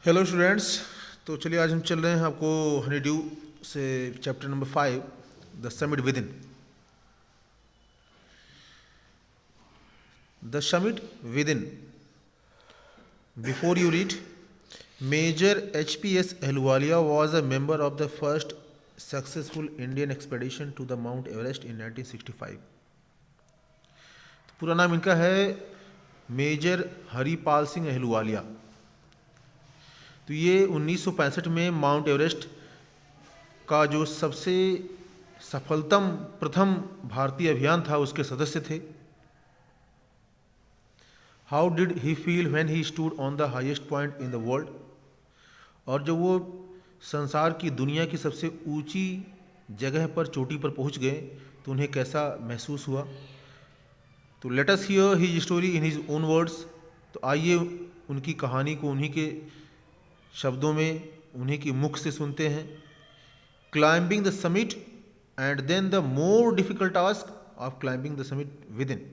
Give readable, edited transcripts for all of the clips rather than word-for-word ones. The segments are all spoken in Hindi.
Hello students. तो चलिए आज हम चल रहे हैं आपको हनी ड्यू से chapter number 5 the summit within. The summit within. Before you read, major HPS Ahluwalia was a member of the first successful Indian expedition to the Mount Everest in 1965। पूरा नाम इनका है मेजर हरिपाल सिंह अहलूवालिया। तो ये 1965 में माउंट एवरेस्ट का जो सबसे सफलतम प्रथम भारतीय अभियान था उसके सदस्य थे। How did he feel when he stood on the highest point in the world. और जब वो संसार की दुनिया की सबसे ऊंची जगह पर चोटी पर पहुंच गए तो उन्हें कैसा महसूस हुआ। तो let us here his story in his own words. तो आइए उनकी कहानी को उन्हीं के शब्दों में उन्हीं की मुख से सुनते हैं। Climbing the summit and then the more difficult task of climbing the summit within.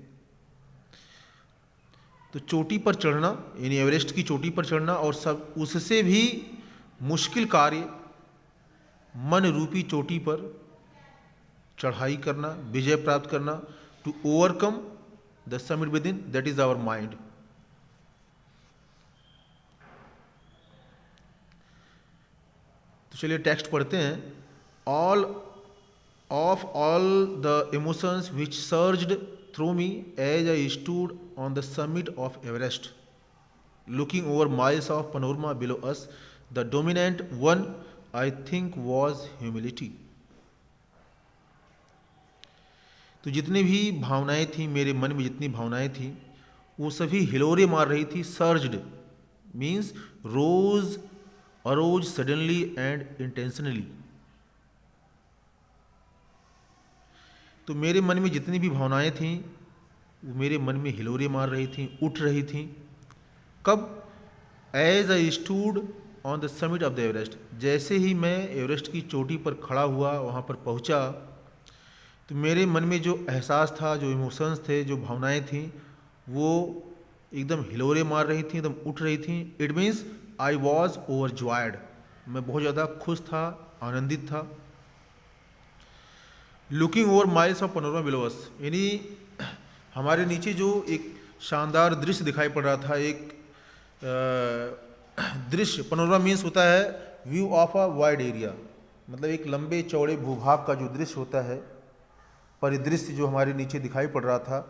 तो चोटी पर चढ़ना यानी एवरेस्ट की चोटी पर चढ़ना और सब उससे भी मुश्किल कार्य मन रूपी चोटी पर चढ़ाई करना, विजय प्राप्त करना। To overcome the summit within, that is our mind. तो चलिए टेक्स्ट पढ़ते हैं। All the emotions which surged through me as I stood on the summit of Everest looking over miles of panorama below us, the dominant one I think was humility. तो जितनी भी भावनाएं थी मेरे मन में, जितनी भावनाएं थी वो सभी हिलोरे मार रही थी। Surged means rose, arose suddenly and intentionally. तो मेरे मन में जितनी भी भावनाएं थीं वो मेरे मन में हिलोरे मार रही थीं, उठ रही थीं। कब? As I stood on the summit of the Everest. जैसे ही मैं एवरेस्ट की चोटी पर खड़ा हुआ, वहाँ पर पहुँचा, तो मेरे मन में जो एहसास था, जो इमोशंस थे, जो भावनाएं थीं वो एकदम हिलोरे मार रही थीं, एकदम उठ रही थीं। It means I was overjoyed. मैं बहुत ज़्यादा खुश था, आनंदित था। Looking over miles of panorama below us, यानी हमारे नीचे जो एक शानदार दृश्य दिखाई पड़ रहा था, एक दृश्य। पनोरमा मीन्स होता है view of a wide area, मतलब एक लंबे चौड़े भूभाग का जो दृश्य होता है, परिदृश्य जो हमारे नीचे दिखाई पड़ रहा था।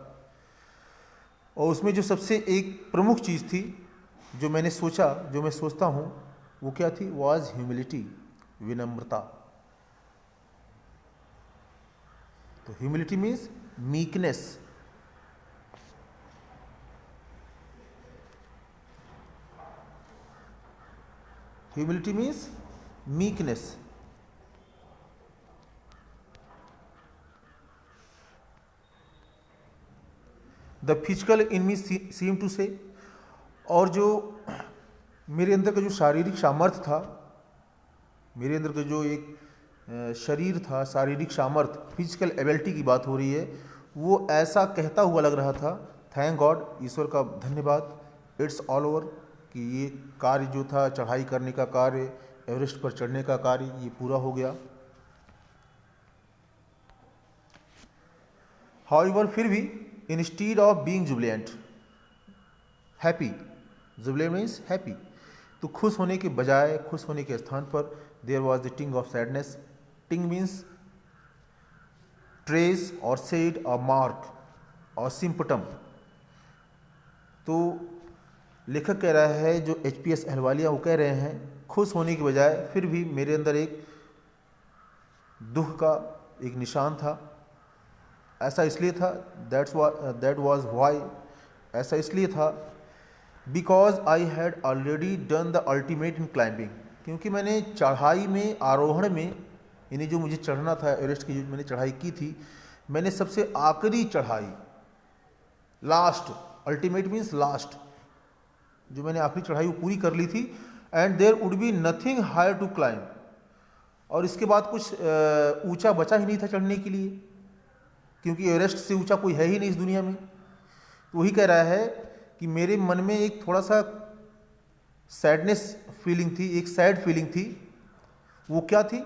और उसमें जो सबसे एक प्रमुख चीज़ थी जो मैंने सोचा, जो मैं सोचता हूँ, वो क्या थी? वॉज ह्यूमिलिटी, विनम्रता। तो humility means meekness. Humility means meekness. The physical in me seem to say, और जो मेरे अंदर का जो शारीरिक सामर्थ्य था, मेरे अंदर का जो एक शरीर था, शारीरिक सामर्थ्य, फिजिकल एबिलिटी की बात हो रही है, वो ऐसा कहता हुआ लग रहा था, थैंक गॉड, ईश्वर का धन्यवाद, इट्स ऑल ओवर, कि ये कार्य जो था, चढ़ाई करने का कार्य, एवरेस्ट पर चढ़ने का कार्य, ये पूरा हो गया। हाउएवर, फिर भी, instead of being Jubilant, happy, Jubilant means happy, तो खुश होने के बजाय, खुश होने के स्थान पर देयर वॉज द टिंग ऑफ सैडनेस। टिंग मीन्स ट्रेस और सेड और मार्क और सिम्पटम। तो लेखक कह रहा है, जो HPS अहलूवालिया, वो कह रहे हैं खुश होने के बजाय फिर भी मेरे अंदर एक दुख का एक निशान था। ऐसा इसलिए था, दैट वॉज वाई, ऐसा इसलिए था because I had already done the ultimate in climbing, क्योंकि मैंने चढ़ाई में, आरोहण में, यानी जो मुझे चढ़ना था एवरेस्ट की, जो मैंने चढ़ाई की थी, मैंने सबसे आखिरी चढ़ाई, लास्ट, अल्टीमेट मीन्स लास्ट, जो मैंने आखिरी चढ़ाई वो पूरी कर ली थी। And there would be nothing higher to climb, और इसके बाद कुछ ऊंचा बचा ही नहीं था चढ़ने के लिए, क्योंकि एवरेस्ट से ऊंचा कोई है ही नहीं इस दुनिया में। तो वही कह रहा है कि मेरे मन में एक थोड़ा सा सैडनेस फीलिंग थी, एक सैड फीलिंग थी। वो क्या थी?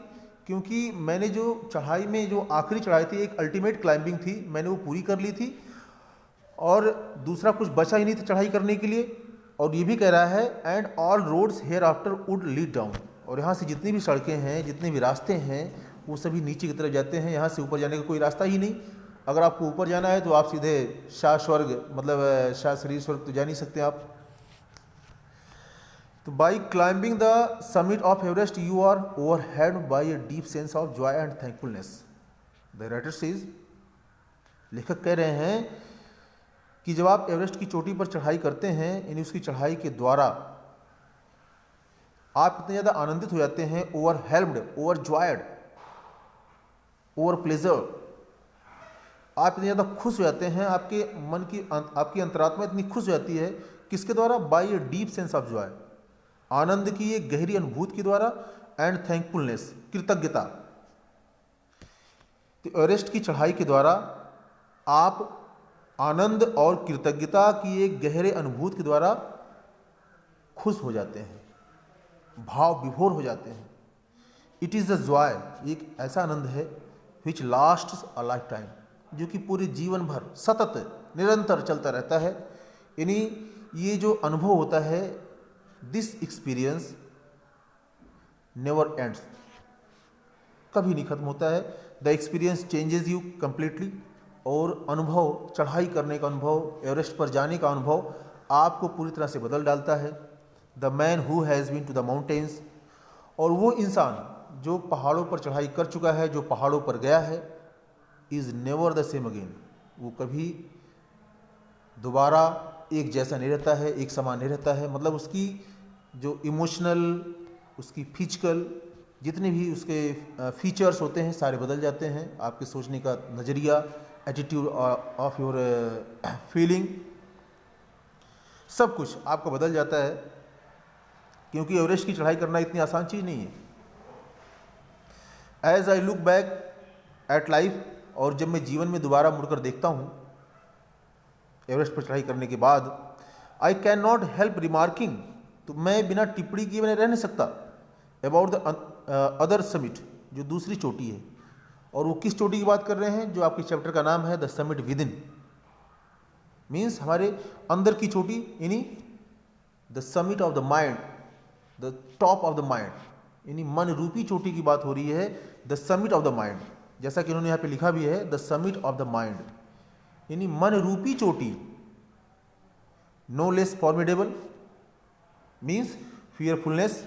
क्योंकि मैंने जो चढ़ाई में जो आखिरी चढ़ाई थी, एक अल्टीमेट क्लाइंबिंग थी, मैंने वो पूरी कर ली थी और दूसरा कुछ बचा ही नहीं था चढ़ाई करने के लिए। और ये भी कह रहा है and all roads hereafter would lead down, और यहाँ से जितनी भी सड़कें हैं, जितने भी रास्ते हैं, वो सभी नीचे की तरफ जाते हैं, यहाँ से ऊपर जाने का कोई रास्ता ही नहीं। अगर आपको ऊपर जाना है तो आप सीधे शाह स्वर्ग, मतलब शाह शरीर स्वर्ग तो जा नहीं सकते आप। तो by climbing the summit of Everest you are overhead by a deep sense of joy and thankfulness. The writer says, लेखक कह रहे हैं कि जब आप एवरेस्ट की चोटी पर चढ़ाई करते हैं, यानी उसकी चढ़ाई के द्वारा आप इतने ज़्यादा आनंदित हो जाते हैं, ओवरहेल्म्ड, ओवरजॉयड, ओवर प्लेजर, आप इतने ज़्यादा खुश हो जाते हैं, आपके मन की, आपकी अंतरात्मा इतनी खुश हो जाती है, किसके द्वारा? By a deep sense of joy, आनंद की एक गहरी अनुभूति के द्वारा, एंड थैंकफुलनेस, कृतज्ञता। तो एवरेस्ट की चढ़ाई के द्वारा आप आनंद और कृतज्ञता की एक गहरे अनुभूति के द्वारा खुश हो जाते हैं, भाव विभोर हो जाते हैं। इट इज़ द जॉय, एक ऐसा आनंद है विच लास्ट्स अ लाइफ टाइम, जो कि पूरे जीवन भर सतत निरंतर चलता रहता है। यानी ये जो अनुभव होता है, दिस एक्सपीरियंस नेवर एंड्स, कभी नहीं खत्म होता है। The experience changes you completely, और अनुभव, चढ़ाई करने का अनुभव, एवरेस्ट पर जाने का अनुभव आपको पूरी तरह से बदल डालता है। The man who has been to the mountains, और वो इंसान जो पहाड़ों पर चढ़ाई कर चुका है, जो पहाड़ों पर गया है, is never the same again, वो कभी दोबारा एक जैसा नहीं रहता है, एक समान नहीं रहता है। मतलब उसकी जो इमोशनल, उसकी फिजिकल, जितने भी उसके फीचर्स होते हैं, सारे बदल जाते हैं। आपके सोचने का नज़रिया, एटीट्यूड ऑफ योर फीलिंग, सब कुछ आपका बदल जाता है, क्योंकि एवरेस्ट की चढ़ाई करना इतनी आसान चीज़ नहीं है। As I look back at life, और जब मैं जीवन में दोबारा मुड़कर देखता हूँ एवरेस्ट पर चढ़ाई करने के बाद, I can not help remarking, तो मैं बिना टिप्पणी किए मैंने रह नहीं सकता, अबाउट द अदर समिट, जो दूसरी चोटी है। और वो किस चोटी की बात कर रहे हैं? जो आपके चैप्टर का नाम है the summit with in, means हमारे अंदर की चोटी, यानी the summit of the mind, the top of the mind, यानी मन रूपी चोटी की बात हो रही है। The summit of the mind, जैसा कि उन्होंने यहाँ पे लिखा भी है, the summit of the mind, यानी मन रूपी चोटी। नो लेस फॉर्मिडेबल मीन्स फियरफुलनेस,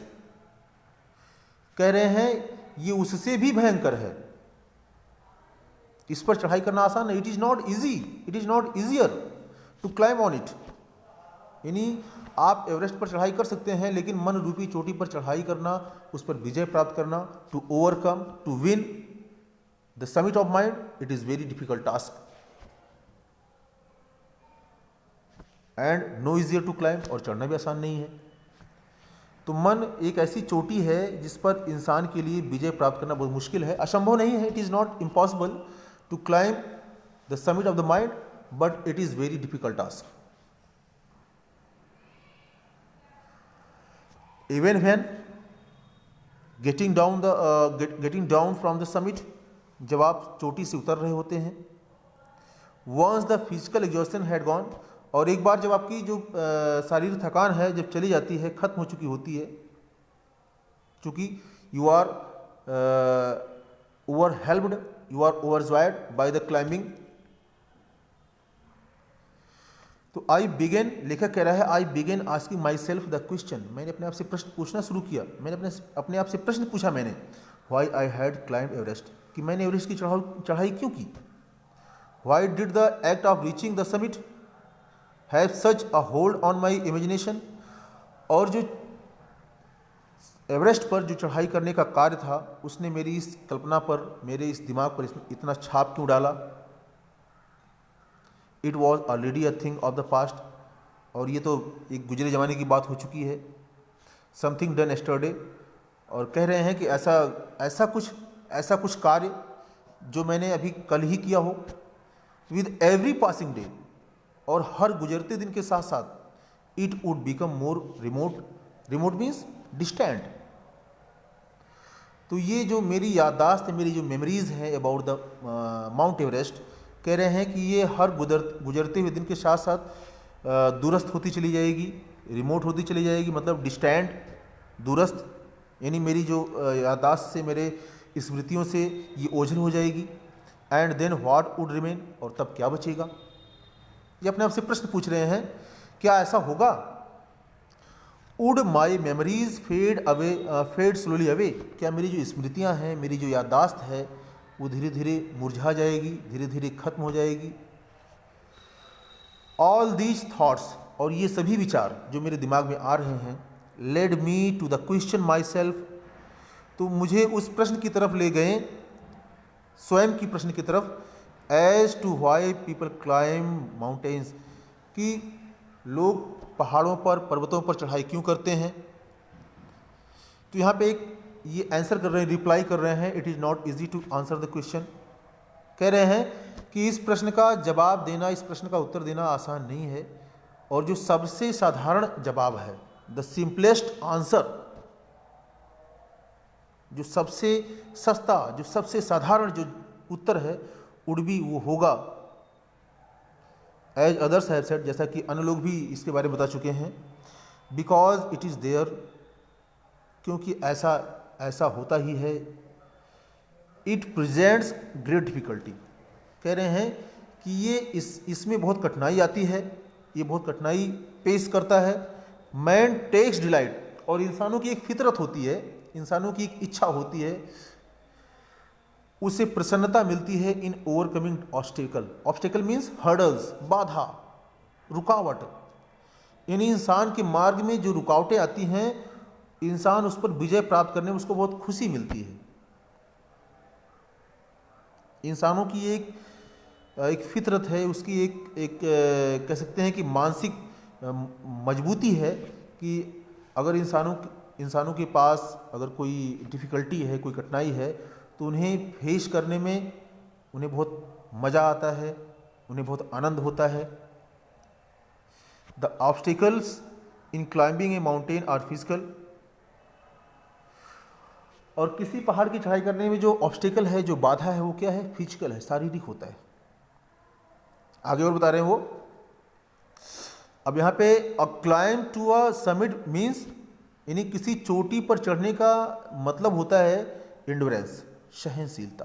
कह रहे हैं ये उससे भी भयंकर है। इस पर चढ़ाई करना आसान है। It is not easy, it is not easier to climb on it, यानी आप एवरेस्ट पर चढ़ाई कर सकते हैं, लेकिन मन रूपी चोटी पर चढ़ाई करना, उस पर विजय प्राप्त करना, to overcome, to win the summit of mind, it is very difficult task and no easier to climb, और चढ़ना भी आसान नहीं है। तो मन एक ऐसी चोटी है जिस पर इंसान के लिए विजय प्राप्त करना बहुत मुश्किल है, असंभव नहीं है। It is not impossible to climb the summit of the mind, but it is very difficult task. Even when getting down from the summit, जब आप चोटी से उतर रहे होते हैं, once the physical exhaustion had gone, और एक बार जब आपकी जो शारीरिक थकान है जब चली जाती है, खत्म हो चुकी होती है, चूँकि you are overwhelmed, you are overjoyed by the climbing, तो आई बिगेन, लेखक कह रहा है, I begin asking myself the question, मैंने अपने आप से प्रश्न पूछना शुरू किया, मैंने अपने आप से प्रश्न पूछा मैंने, why I had climb Everest, कि मैंने एवरेस्ट की चढ़ाई क्यों की। Why did the act of reaching the summit have such a hold on my imagination, और जो एवरेस्ट पर जो चढ़ाई करने का कार्य था, उसने मेरी इस कल्पना पर, मेरे इस दिमाग पर इतना छाप क्यों डाला। It was already a thing of the past, और ये तो एक गुजरे ज़माने की बात हो चुकी है। समथिंग डन एस्टरडे, और कह रहे हैं कि ऐसा कुछ कार्य जो मैंने अभी कल ही किया हो। विद एवरी पासिंग डे, और हर गुजरते दिन के साथ साथ, it would become more remote, remote means distant. तो ये जो मेरी याददाश्त है, मेरी जो मेमोरीज़ हैं अबाउट द माउंट एवरेस्ट, कह रहे हैं कि ये हर गुजरते हुए दिन के साथ साथ दूरस्थ होती चली जाएगी, रिमोट होती चली जाएगी, मतलब डिस्टेंट, दूरस्थ, यानी मेरी जो याददाश्त से, मेरे स्मृतियों से ये ओझल हो जाएगी। And then what would remain, और तब क्या बचेगा? ये अपने आप से प्रश्न पूछ रहे हैं, क्या ऐसा होगा? Would my memories fade slowly away, क्या मेरी जो स्मृतियाँ हैं, मेरी जो याददाश्त है, वो धीरे धीरे मुरझा जाएगी, धीरे धीरे खत्म हो जाएगी। ऑल दीज थाट्स, और ये सभी विचार जो मेरे दिमाग में आ रहे हैं, led me to the question myself, तो मुझे उस प्रश्न की तरफ ले गए, स्वयं की प्रश्न की तरफ, as to why people climb mountains, कि लोग पहाड़ों पर, पर्वतों पर चढ़ाई क्यों करते हैं। तो यहाँ पे एक ये आंसर कर रहे हैं, रिप्लाई कर रहे हैं, it is not easy to answer the question. कह रहे हैं कि इस प्रश्न का जवाब देना, इस प्रश्न का उत्तर देना आसान नहीं है, और जो सबसे साधारण जवाब है, द सिंपलेस्ट आंसर, जो सबसे सस्ता, जो सबसे साधारण जो उत्तर है, वुड बी, वो होगा, एज अदर्स हैव सेड, जैसा कि अन्य लोग भी इसके बारे में बता चुके हैं, बिकॉज इट इज़ देयर, क्योंकि ऐसा होता ही है। इट प्रेजेंट्स ग्रेट डिफिकल्टी, कह रहे हैं कि ये इसमें बहुत कठिनाई आती है, ये बहुत कठिनाई पेश करता है। मैन टेक्स डिलाइट, और इंसानों की एक फितरत होती है, इंसानों की एक इच्छा होती है, उसे प्रसन्नता मिलती है in overcoming obstacle. Obstacle means hurdles, बाधा, रुकावट, यानी इंसान के मार्ग में जो रुकावटें आती हैं, इंसान उस पर विजय प्राप्त करने में उसको बहुत खुशी मिलती है। इंसानों की एक फितरत है, उसकी एक कह सकते हैं कि मानसिक मजबूती है, कि अगर इंसानों के पास अगर कोई डिफ़िकल्टी है, कोई कठिनाई है, तो उन्हें फेस करने में उन्हें बहुत मज़ा आता है, उन्हें बहुत आनंद होता है। The obstacles in climbing a mountain are physical, और किसी पहाड़ की चढ़ाई करने में जो ऑब्स्टिकल है, जो बाधा है, वो क्या है? फिजिकल है, शारीरिक होता है। आगे और बता रहे हैं वो, अब यहाँ पे a climb to a summit means, यानी किसी चोटी पर चढ़ने का मतलब होता है इंडोरेंस, सहनशीलता,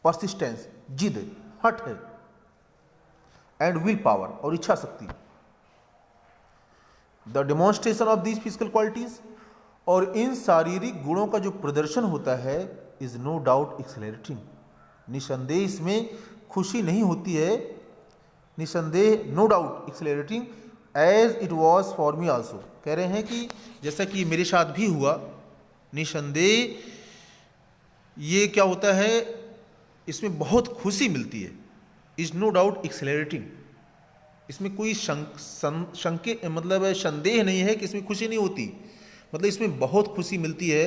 परसिस्टेंस, जिद, हठ है, एंड विल पावर, और इच्छा शक्ति। The demonstration of these physical qualities, और इन शारीरिक गुणों का जो प्रदर्शन होता है, इज नो डाउट एक्सेलरेटिंग, निसंदेह इसमें खुशी नहीं होती है, निसंदेह, no doubt accelerating, as it was for me also, कह रहे हैं कि जैसा कि मेरे साथ भी हुआ, निसंदेह ये क्या होता है, इसमें बहुत खुशी मिलती है, इज नो डाउट एक्सेलरेटिंग, इसमें कोई मतलब संदेह नहीं है कि इसमें खुशी नहीं होती, मतलब इसमें बहुत खुशी मिलती है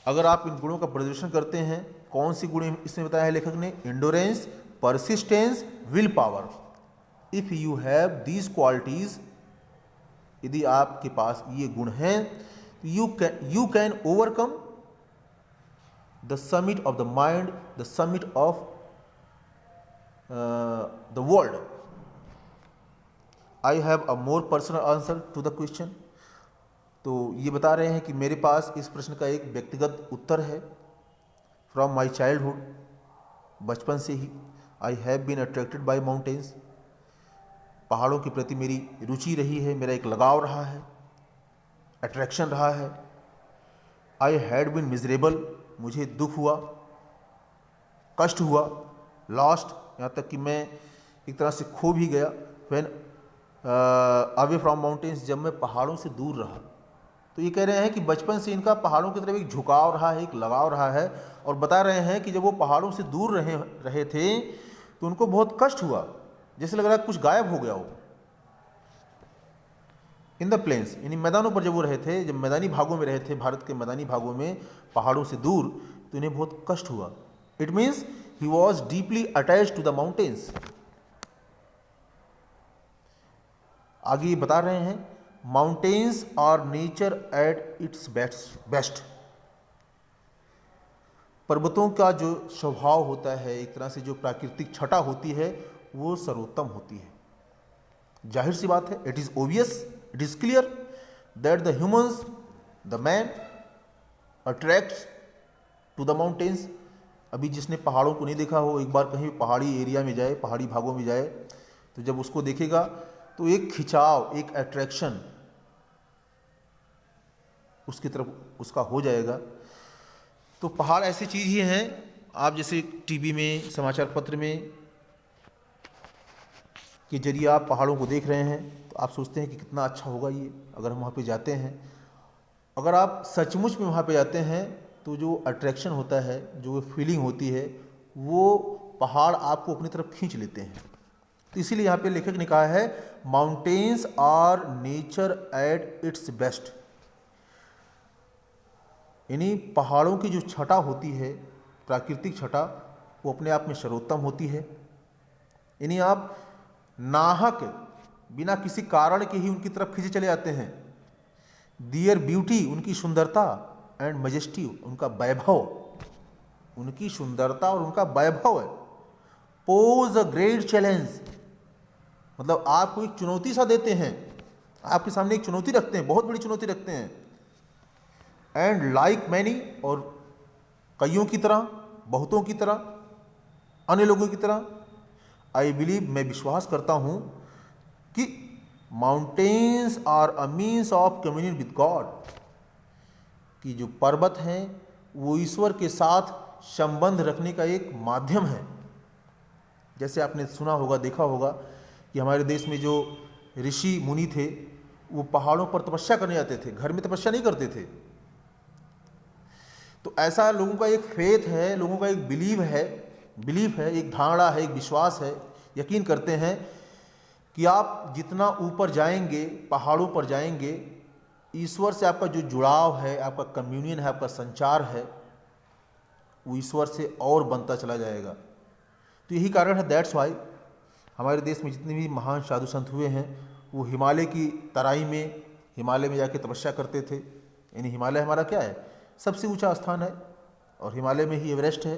अगर आप इन गुणों का प्रदर्शन करते हैं। कौन सी गुण इसमें बताया है लेखक ने? Endurance, persistence, will power. If you have these qualities, यदि आपके पास ये गुण हैं, you can overcome the summit of the mind, the summit of the world. I have a more personal answer to the question. तो ये बता रहे हैं कि मेरे पास इस प्रश्न का एक व्यक्तिगत उत्तर है। फ्रॉम माई चाइल्डहुड, बचपन से ही, I have been attracted by mountains, पहाड़ों के प्रति मेरी रुचि रही है, मेरा एक लगाव रहा है, अट्रैक्शन रहा है। आई हैड बीन मिजरेबल, मुझे दुख हुआ, कष्ट हुआ, लॉस्ट, यहाँ तक कि मैं एक तरह से खो भी गया। व्हेन अवे फ्रॉम माउंटेन्स, जब मैं पहाड़ों से दूर रहा। तो ये कह रहे हैं कि बचपन से इनका पहाड़ों की तरफ एक झुकाव रहा है, एक लगाव रहा है, और बता रहे हैं कि जब वो पहाड़ों से दूर रहे थे तो उनको बहुत कष्ट हुआ, जैसे लग रहा है कुछ गायब हो गया हो। इन द प्लेन्स, यानी मैदानों पर जब वो रहे थे, जब मैदानी भागों में रहे थे, भारत के मैदानी भागों में पहाड़ों से दूर, तो इन्हें बहुत कष्ट हुआ। It means he was deeply attached to the mountains. आगे ये बता रहे हैं, mountains are nature at its best. पर्वतों का जो स्वभाव होता है, एक तरह से जो प्राकृतिक छटा होती है, वो सर्वोत्तम होती है। जाहिर सी बात है, it is obvious, it is clear that the humans, the man attracts to the mountains. अभी जिसने पहाड़ों को नहीं देखा हो, एक बार कहीं पहाड़ी एरिया में जाए, पहाड़ी भागों में जाए, तो जब उसको देखेगा तो एक खिंचाव, एक अट्रैक्शन उसकी तरफ उसका हो जाएगा। तो पहाड़ ऐसी चीज़ ही हैं, आप जैसे टीवी में, समाचार पत्र में के जरिए आप पहाड़ों को देख रहे हैं, तो आप सोचते हैं कि कितना अच्छा होगा ये अगर हम वहाँ पे जाते हैं। अगर आप सचमुच में वहाँ पे जाते हैं तो जो अट्रैक्शन होता है, जो फीलिंग होती है, वो पहाड़ आपको अपनी तरफ खींच लेते हैं। तो इसीलिए यहाँ पे लेखक ने कहा है mountains are nature at its best, यानी पहाड़ों की जो छटा होती है, प्राकृतिक छटा, वो अपने आप में सर्वोत्तम होती है। यानी आप नाहक बिना किसी कारण के ही उनकी तरफ खींचे चले जाते हैं। दियर ब्यूटी, उनकी सुंदरता, एंड मजेस्टी, उनका वैभव, उनकी सुंदरता और उनका वैभव है। पोज अ ग्रेट चैलेंज, मतलब आपको एक चुनौती सा देते हैं, आपके सामने एक चुनौती रखते हैं, बहुत बड़ी चुनौती रखते हैं। एंड लाइक मैनी, और कईयों की तरह, बहुतों की तरह, अन्य लोगों की तरह, आई बिलीव, मैं विश्वास करता हूँ कि mountains are a means of communion with God, कि जो पर्वत हैं वो ईश्वर के साथ संबंध रखने का एक माध्यम है। जैसे आपने सुना होगा, देखा होगा कि हमारे देश में जो ऋषि मुनि थे, वो पहाड़ों पर तपस्या करने जाते थे, घर में तपस्या नहीं करते थे। तो ऐसा लोगों का एक फेथ है, लोगों का एक बिलीव है, एक धारणा है, एक विश्वास है, यकीन करते हैं कि आप जितना ऊपर जाएंगे, पहाड़ों पर जाएंगे, ईश्वर से आपका जो जुड़ाव है, आपका कम्युनियन है, आपका संचार है, वो ईश्वर से और बनता चला जाएगा। तो यही कारण है, दैट्स वाई हमारे देश में जितने भी महान साधु संत हुए हैं, वो हिमालय की तराई में, हिमालय में जाके तपस्या करते थे। यानी हिमालय हमारा क्या है, सबसे ऊंचा स्थान है, और हिमालय में ही एवरेस्ट है।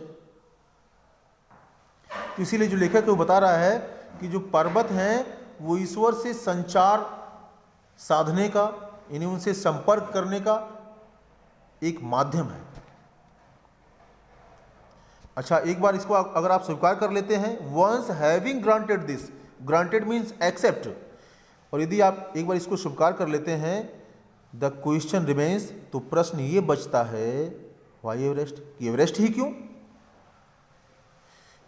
तो इसीलिए जो लेखक है वो बता रहा है कि जो पर्वत हैं वो ईश्वर से संचार साधने का, यानी उनसे संपर्क करने का एक माध्यम है। अच्छा, एक बार इसको अगर आप स्वीकार कर लेते हैं, once having granted this, granted means accept, और यदि आप एक बार इसको स्वीकार कर लेते हैं, द क्वेश्चन रिमेन्स, तो प्रश्न ये बचता है, वाई एवरेस्ट, कि एवरेस्ट ही क्यों?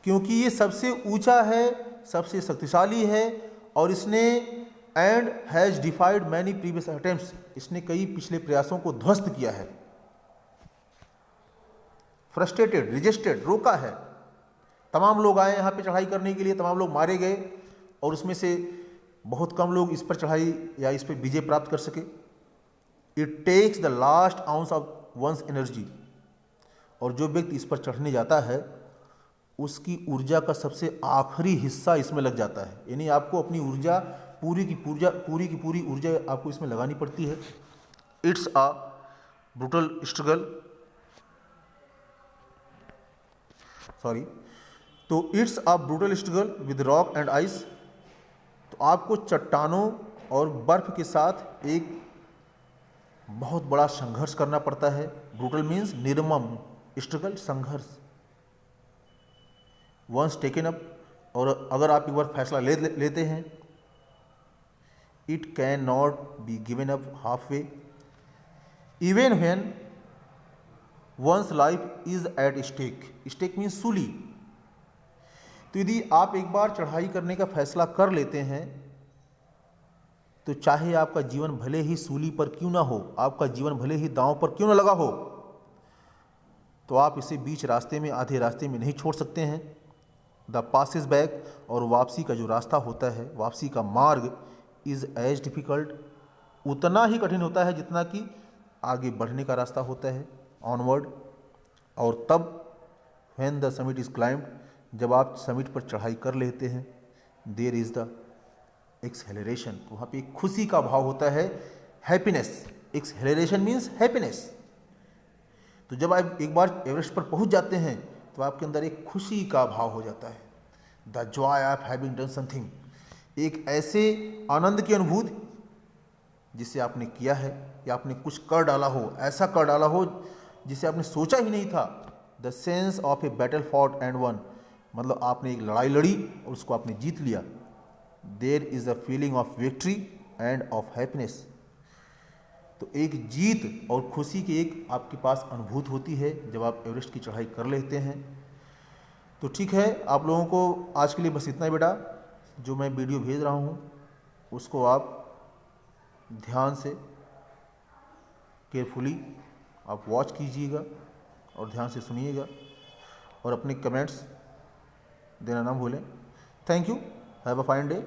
क्योंकि ये सबसे ऊंचा है, सबसे शक्तिशाली है, और इसने and has डिफाइड many previous attempts, इसने कई पिछले प्रयासों को ध्वस्त किया है, फ्रस्ट्रेटेड, रिजेस्टेड, रोका है। तमाम लोग आए यहाँ पे चढ़ाई करने के लिए, तमाम लोग मारे गए, और उसमें से बहुत कम लोग इस पर चढ़ाई या इस पर विजय प्राप्त कर सके। It takes the last ounce of one's energy, और जो व्यक्ति इस पर चढ़ने जाता है उसकी ऊर्जा का सबसे आखिरी हिस्सा इसमें लग जाता है। यानी आपको अपनी ऊर्जा, पूरी की पूरी ऊर्जा आपको इसमें लगानी पड़ती है। इट्स अ ब्रूटल स्ट्रगल, तो it's a brutal struggle with rock and ice, तो आपको चट्टानों और बर्फ के साथ एक बहुत बड़ा संघर्ष करना पड़ता है। ब्रूटल मीन्स निर्मम, स्ट्रगल संघर्ष। वंस टेकन अप, और अगर आप एक बार फैसला लेते हैं, it cannot be given up halfway, even when one's life is at stake, stake means सूली। तो यदि आप एक बार चढ़ाई करने का फैसला कर लेते हैं, तो चाहे आपका जीवन भले ही सूली पर क्यों ना हो, आपका जीवन भले ही दांव पर क्यों ना लगा हो, तो आप इसे बीच रास्ते में, आधे रास्ते में नहीं छोड़ सकते हैं। द पासिस बैक, और वापसी का जो रास्ता होता है, वापसी का मार्ग, इज़ एज डिफ़िकल्ट, उतना ही कठिन होता है जितना कि आगे बढ़ने का रास्ता होता है, ऑनवर्ड। और तब when the summit is climbed, जब आप समिट पर चढ़ाई कर लेते हैं, देयर इज़ द एक्सहेलरेशन, तो वहाँ पे एक खुशी का भाव होता है, हैप्पीनेस। एक्सहेलरेशन means happiness. तो जब आप एक बार एवरेस्ट पर पहुँच जाते हैं तो आपके अंदर एक खुशी का भाव हो जाता है, the Joy of having done something, एक ऐसे आनंद की अनुभूति जिसे आपने किया है या आपने कुछ कर डाला हो, ऐसा कर डाला हो जिसे आपने सोचा ही नहीं था। The sense of a battle fought and one, मतलब आपने एक लड़ाई लड़ी और उसको आपने जीत लिया। There is a feeling of victory and of happiness, तो एक जीत और खुशी की एक आपके पास अनुभूति होती है जब आप एवरेस्ट की चढ़ाई कर लेते हैं। तो ठीक है, आप लोगों को आज के लिए बस इतना ही बेटा। जो मैं वीडियो भेज रहा हूँ उसको आप ध्यान से, केयरफुली आप वॉच कीजिएगा और ध्यान से सुनिएगा और अपने कमेंट्स देना ना भूलें। Thank you, have a fine day.